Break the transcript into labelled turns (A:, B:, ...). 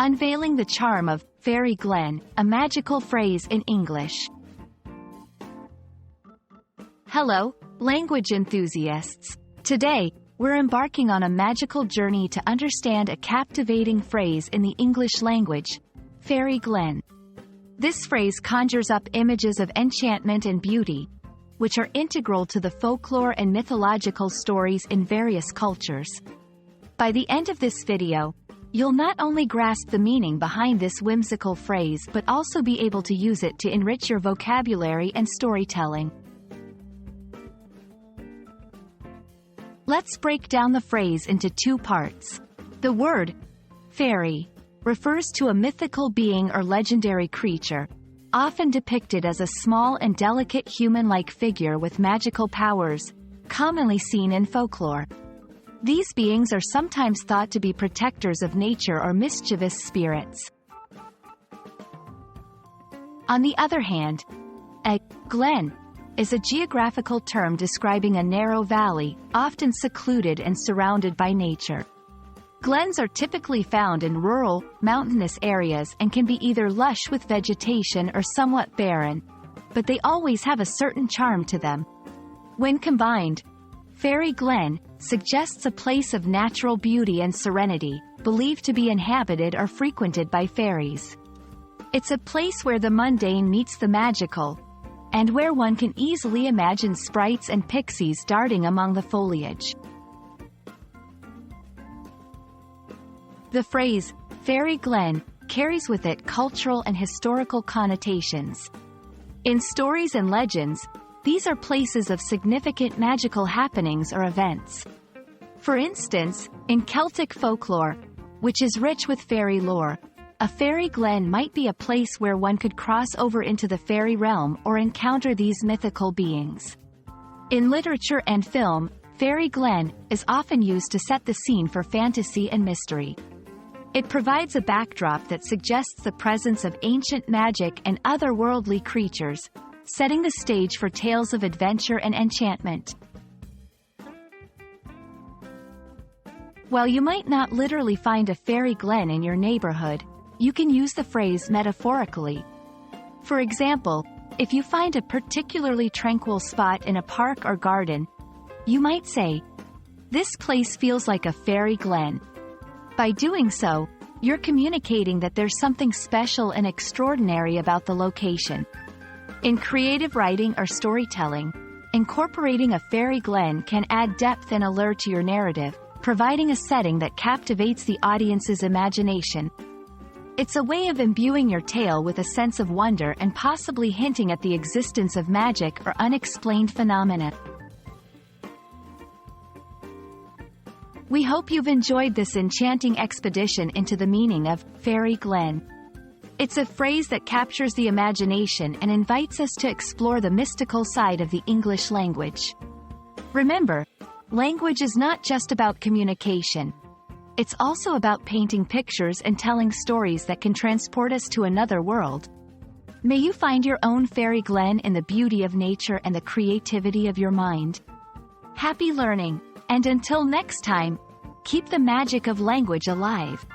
A: Unveiling the charm of Fairy Glen, a magical phrase in English. Hello, language enthusiasts. Today, we're embarking on a magical journey to understand a captivating phrase in the English language, Fairy Glen. This phrase conjures up images of enchantment and beauty, which are integral to the folklore and mythological stories in various cultures. By the end of this video, you'll not only grasp the meaning behind this whimsical phrase but also be able to use it to enrich your vocabulary and storytelling. Let's break down the phrase into two parts. The word fairy refers to a mythical being or legendary creature, often depicted as a small and delicate human-like figure with magical powers, commonly seen in folklore. These beings are sometimes thought to be protectors of nature or mischievous spirits. On the other hand, a glen is a geographical term describing a narrow valley, often secluded and surrounded by nature. Glens are typically found in rural, mountainous areas and can be either lush with vegetation or somewhat barren, but they always have a certain charm to them. When combined, Fairy Glen suggests a place of natural beauty and serenity, believed to be inhabited or frequented by fairies. It's a place where the mundane meets the magical, and where one can easily imagine sprites and pixies darting among the foliage. The phrase, Fairy Glen, carries with it cultural and historical connotations. In stories and legends, these are places of significant magical happenings or events. For instance, in Celtic folklore, which is rich with fairy lore, a fairy glen might be a place where one could cross over into the fairy realm or encounter these mythical beings. In literature and film, Fairy Glen is often used to set the scene for fantasy and mystery. It provides a backdrop that suggests the presence of ancient magic and otherworldly creatures, setting the stage for tales of adventure and enchantment. While you might not literally find a fairy glen in your neighborhood, you can use the phrase metaphorically. For example, if you find a particularly tranquil spot in a park or garden, you might say, "This place feels like a fairy glen." By doing so, you're communicating that there's something special and extraordinary about the location. In creative writing or storytelling, incorporating a fairy glen can add depth and allure to your narrative, providing a setting that captivates the audience's imagination. It's a way of imbuing your tale with a sense of wonder and possibly hinting at the existence of magic or unexplained phenomena. We hope you've enjoyed this enchanting expedition into the meaning of Fairy Glen. It's a phrase that captures the imagination and invites us to explore the mystical side of the English language. Remember, language is not just about communication. It's also about painting pictures and telling stories that can transport us to another world. May you find your own fairy glen in the beauty of nature and the creativity of your mind. Happy learning, and until next time, keep the magic of language alive.